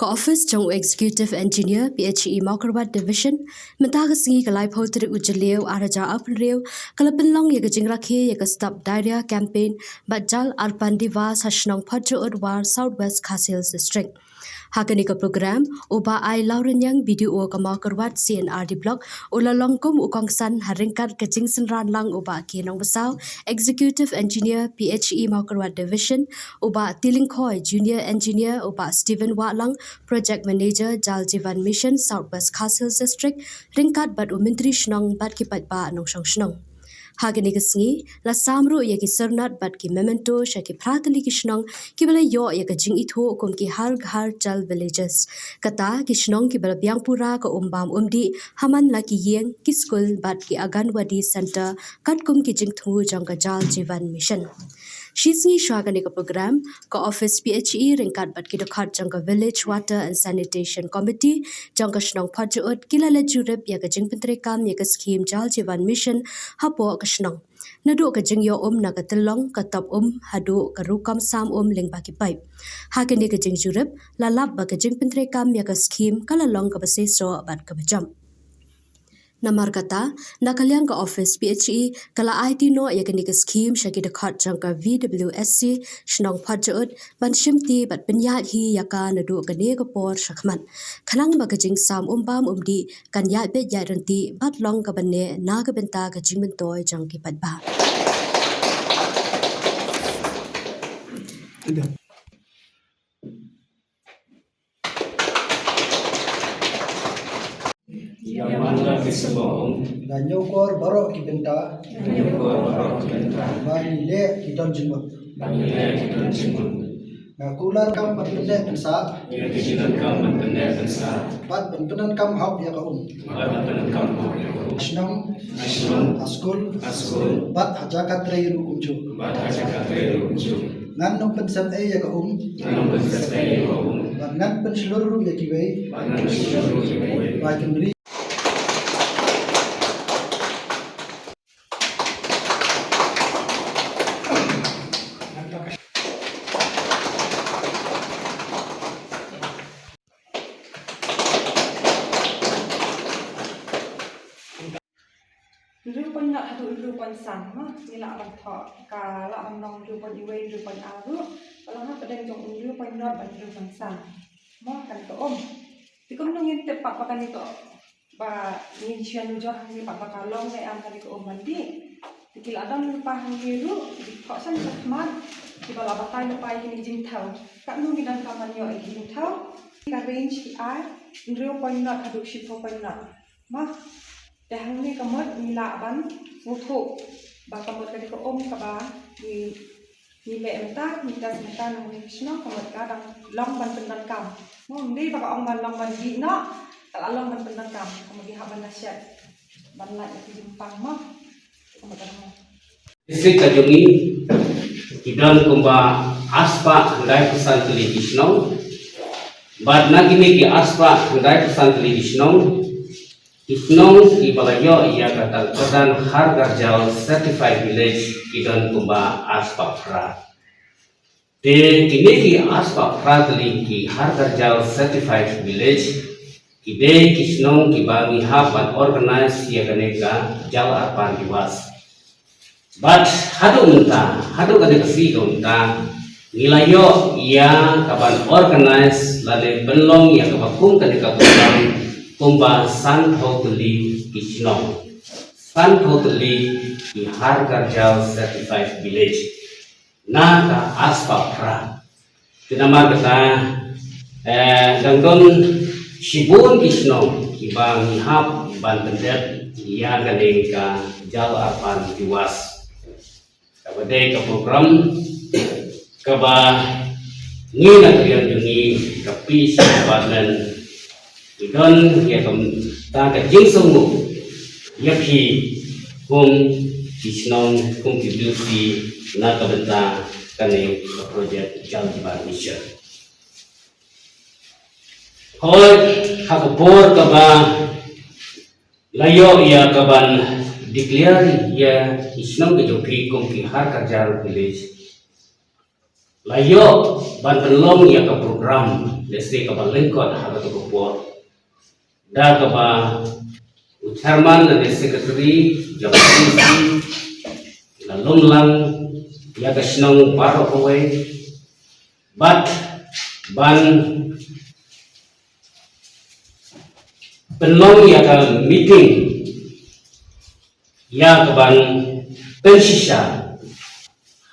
Office Jong Executive Engineer PHE Maukarwat Division mentaga singi kalai potri ujaleu araja apnreu kalapinlong yaga jingrakhe yaga stop diarrhea campaign bajal arpandiva sashnong padjo urwar Southwest Khasils District. Hakanika program uba ai lauren yang video ka Maukarwat CNRD block ulalongkum ukongsan haringkat ke jingsen ranlang uba kinong besau Executive Engineer PHE Maukarwat Division uba Tilingkhoy Junior Engineer uba Stephen Watlang Project Manager Jal Jivan Mission Southwest Khasils District ringkat bat umintri shnong bat kipat ba nong shong shnong. Hagani kesngi la samru ya ki sernat bat ki memento shaki pratali ki shnong ki bala yo ya ka jing itho kum ki har ghar chal villages kata ki shnong ki bala biangpura ka umbam umdi haman la ki yeng ki school bat ki aganwadi center kat kum ki jing thu jang ka Jal Jivan Mission. Shisngi shwagani ka program ka office PHE ringkat bat ki dokhat jang ka village water and sanitation committee jang ka shnong phajut kilala jurep ya ka jing pentre kam ya ka scheme Jal Jivan Mission hapo ka shnong nadu ka jing yo na ka telong ka top hadu ka rukam sam ling baki pipe hagani ka jing jurep lalap ba ka jing pentre kam ya ka scheme kala long ka base so bat ka bajam. Namar kata, nakaliang ka office PHE kala IT no ya kani ka scheme shaki dekhat jang ka VWSC shnong phajut ban shimti bat penyat hi ya ka nadu ka ne ka por shakman. Khanang ba ka jing sam bam umdi kan ya be ya ranti bat long ka banne na ka benta ka jing mentoy jang ki pat ba. Yamanlah kesembuhan. Dan nyokor barok kibenta. Bani le kiton jimut. Nakular kam berpendek pensa. Pat berpenan kam hab ya kaum. Asnam. Askul. Pat hajakat reiru kuncu. Ngan nong pensat ya kaum. Ngan penseluruh ya kibai. Baik beri. Rupan nak hadu rupan sama nila abang thọ kala abang nong rupan iwe rupan aru kalau ha pedang jong rupan not ban rupan sam mo kan to ti kom nong yin tepak pakan itu ba yin sian jo hang pak bakalong le am kali ko mandi tikil adam lupa hang biru di thọ san sakmat di bala batai lupa yin jing thau kak nu gidan kaman yo jing thau ka range di ai rupan not hadu shipo pan not ma dahang ni kamot nila ban mutu ba kamot kali ko ka ba ni le mata ni tas mata nang ni sno kamot ka dang long ban pendan kam mo ndi ba ka ban long ban di no kala long ban pendan kam kamot di haban nasyat ban la ti jimpang mo kamot ka mo Distrik Kajungi kidan kumba aspa handai pesan televisno bad nagini ki aspa handai pesan televisno Isnong ki balayo iya katan harga jauh certified village kidan kumba aspa pra. De kini ki aspa pra teli ki harga jauh certified village kide kisnong ki bagi haban organize iya kaneka jauh arpan diwas. But hadu kade kasi unta nilayo iya kaban organize lale benlong iya kabakum kaneka kumba kumba san totally kisnong san totally ki harga jauh certified village na ka aspa pra tinamar kata dangdon shibun kisnong ibang hap ban pendet ya gane ka jauh arpan diwas kabade ka program kaba ni na kriyan jungi kapi sabanan Idon ya kam ta ka jing songu ya phi hum kisnong kum ki beauty na ka benta kane project Jal Jivan Mission. Hoi ha ka bor ka ba layo ya ka ban declare ya kisnong ke jo phi kum ki har ka Jal village layo ban belong ya ka program desi ka balengkot ha ka kupor da ka ba chairman dan secretary jabatan la longlang ya ka snong paro kowe but ban belong ya ka meeting ya ka ban pensisa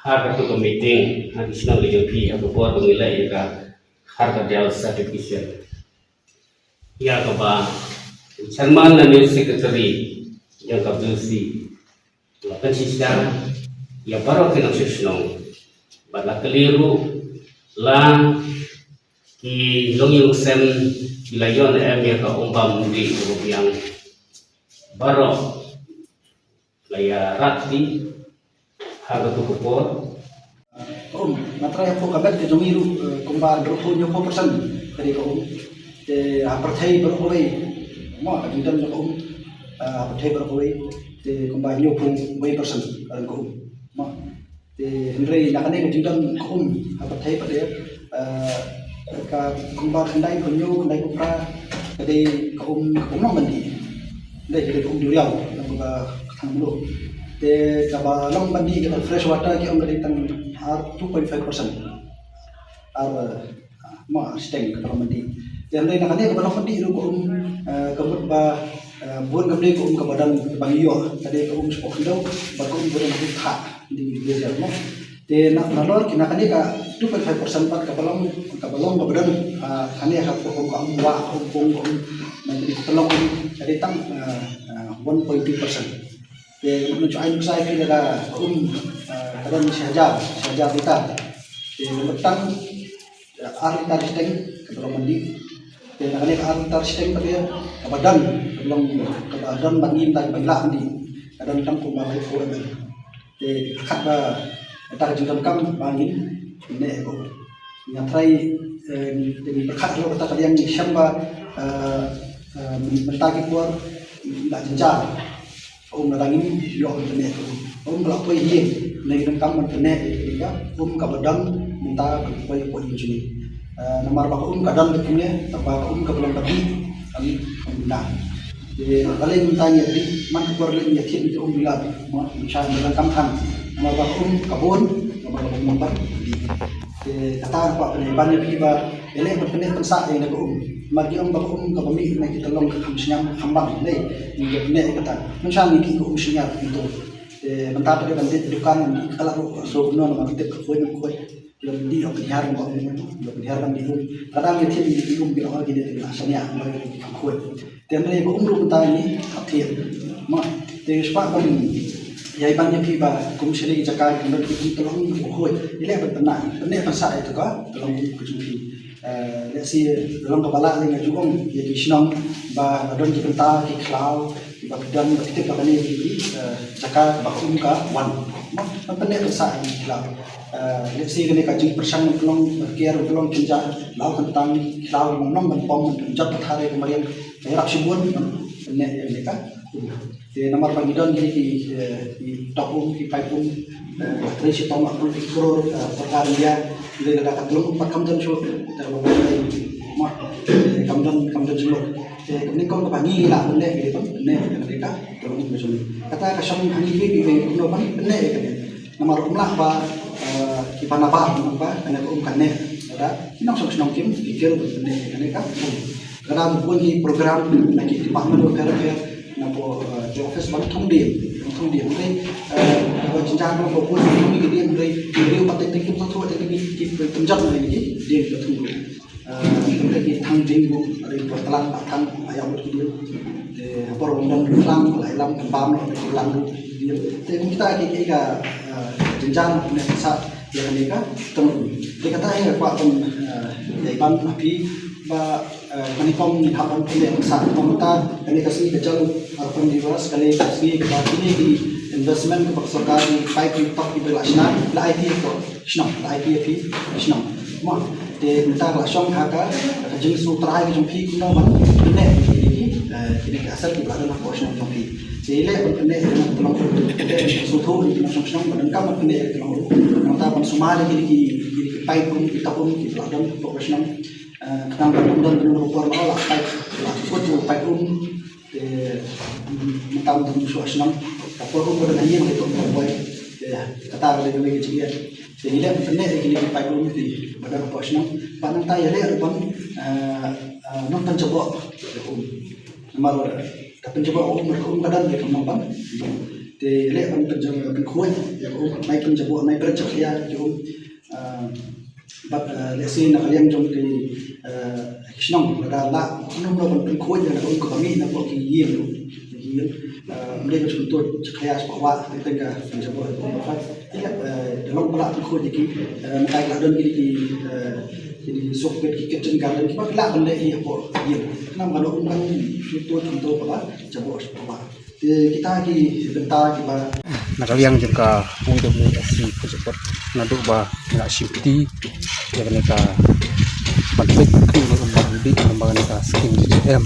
harga tu meeting hadis na lejo pi aku buat pengilai ka harga dia certification ya ka ba chairman dan secretary yang ka bisi lakan sisa ya baru kena sesno bala keliru la ki long yung sem bilayon em ya ka umpam di yang baru laya rati harga tu kupor Natrai po kabat ke jumiru kumba dropo nyo po persen kadi ko te apartheid berkowe mo ajudan ko apartheid berkowe te kumba nyo po 1% kan ko mo te henry nakane ajudan ko apartheid pada ka kumba kandai ko nyo kandai ko pra kadi ko no mandi dai kadi ko duriau kumba thanglo te kaba long bandi ke fresh water ke om tang har 2.5% ar ma steng ke bandi dan dai nakane ke long bandi ru ko kebut ba buat gamde ko ke badan bangiyo tadi ko spok ndo ba ko buat ngi tha di desa mo te nak nalor kinakane ka 2.5% pat ke balong badan kane ka ko wa ko nanti tolong jadi tang 1.2% để mình cho anh sai khi là cái đơn sẽ giao kita để mình tăng aritar steng kalau mandi để là cái aritar steng tapi kebadan bangin dan bangla mandi kadang tăng cùng bằng cái để khát và ta chỉ cần cam bangin ini ko yang try để mình khát lo kita kalian siapa mentagi keluar tidak jenjang narangin yo internet kalau apa ini lagi rekam internet ya kabadang minta koi ini nomor bakum kadang betulnya tanpa kebelang tadi kami nah jadi paling tanya di mana keluar lagi ya tim itu bilang mau misalnya dalam kampan nomor bakum kabun nomor bakum member di kata apa penyebannya piba ele berpenih pensa yang ada magi bakum kabami na kita long kamsinyam hambang dai ne kata mensan ni ko usinya itu mentap dia bandit dukan kalau so no ma kita ko lebih di opiniar ko opiniar kan itu kadang itu di bilang lagi dia asalnya mari ko dan dia ko umru tani hati ma te spa kan ya ibannya piba kumsili jakai kan itu tolong ko ile bertenang ne pensa itu ka tolong ko si dalam kepala dengan juga ya di senang ba don di penta di cloud di badan ketik bakane di jaka bakum ka wan man pene sa di cloud si kene ka jing persang pelong kiar pelong kinja lau tentang cloud nom ban pom jat thare kemarin rak sibun ne ne ka di nomor pangidon di topum di paipum terisi tomak pun di kro perkara dia dia ada belum 4 kamdan show terlalu mak kamdan show ini kau kepangi lah benar gitu kan benar mereka terlalu macam kata kasam hani ini di pulau pan benar kan nama rumah apa kipan apa karena kan ada kita sok senang kim pikir benar kan karena bukan di program lagi di Department of Career napo di office bang thông điệp đây và chính trang nó có những cái điểm đây nếu mà tình chúng ta thôi thì cái tâm chất này cái điểm là thu chúng ta cái thăng trình của đây của talang thăng ayam một điểm để orang dan lại làm cái bám nó làm điểm thì chúng ta cái chính trang này sao để cái này tâm để kata yang kuat dari ban api ba manikom ni hapan pile sa pamta kali kasi kecil ataupun divers kali kasi ini di investment ke सरकार की 5 की top की बेलाशना ला आईपीएफ को स्नो ला आईपीएफ ही स्नो म ते minta la shom khaka jing su trai ke jompi kuno ban ne ini asal ki bala na portion jompi sele ne tolong su thu ni shom shom ban kam ne tolong ta ban sumale ki pai kita ki ladang profesional kenang dan berupor lah pai kuat pai mentam dan suasana kapor dengan yang itu boy kata lagi kecil jadi dia benar ini pai di badan profesional panang tay le ban nonton coba nomor pencoba badan dia kemampuan thì lẽ bằng từng giờ từng khối nay từng giờ bộ nay rất chặt ya chú bắt lẽ xin là liên trong cái nông là lạ nông nó bằng từng khối là ông có mỹ là có cái gì đây là chúng tôi chặt ya bỏ qua từng cái từng giờ bộ nó phát thế là long lạ từng khối thì cái tay là đơn cái số cái chân càng đơn cái lạ vấn đề gì bộ gì năm mà nó cũng đang chúng tôi bỏ chặt bộ bỏ kita bentar kita nakaliang juga WWSC cepat nadu ba nak shifty jadi ka patik kri umbar di lembaga ka skim GM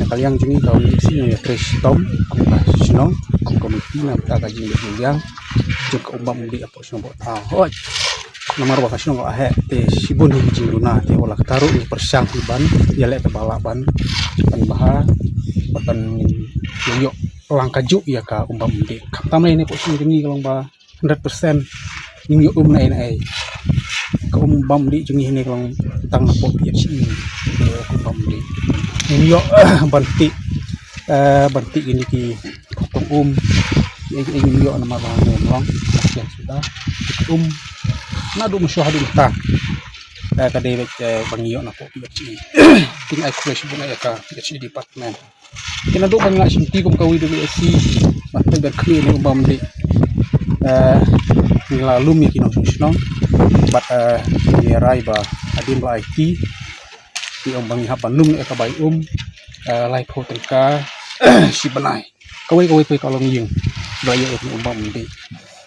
nakaliang jini kau isi ni crash tom apa sino komiti na ta kaji yang juga umbar di apa sino bota hoi nomor ba sino ko ahe te sibun hiji luna te wala taruh ni persang iban ya le balaban pan baha pan yoyo langkah juk ya ka umbam di kaptam ini posisi jengi kalau ba 100% ning yo na ai ka umbam di jengi ini kalau tang po ya si umbam di ning yo banti ini ki potong ini yo nama bang memang yang sudah nadu musyahadu ta kadai bang yo na po ya si ting ai crash buna ya ka ya si department kena do bang simpi kum kawi WWSC mata berkli ni umbam di lalu mi kino susno bat ni rai ba adin ba IT di umbang hapan lum e ka bai lai pho tengka si banai kawi pe kalong ying daya ni umbam di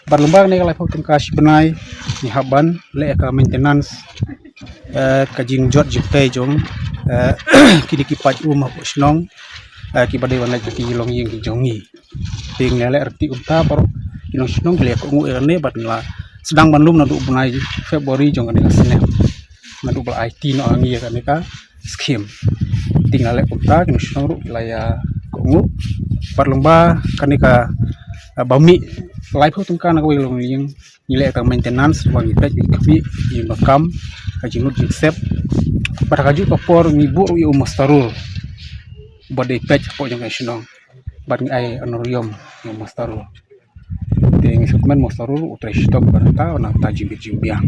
bat lembang ni lai pho tengka si banai ni haban le ka maintenance kajing jot jipte jong kini kipat rumah posnong kibadai wanai ki long ying ki jongi ting lele arti unta baru kinong sinong kele ko ngu erne bat la sedang bandum nadu bunai Februari jong ne sene nadu bal IT no angi ya ka skim ting lele unta kinong sinong ru laya ko ngu bat lomba kanika bami live hotun kana ko long ying nile ka maintenance wangi pet ki yi makam kajinut jisep pada kaju kapor ngibu yu mastarul badai page po jang national bat ai anorium yang mastarul ting segmen mastarul utre stop berta na tajim bijimbiang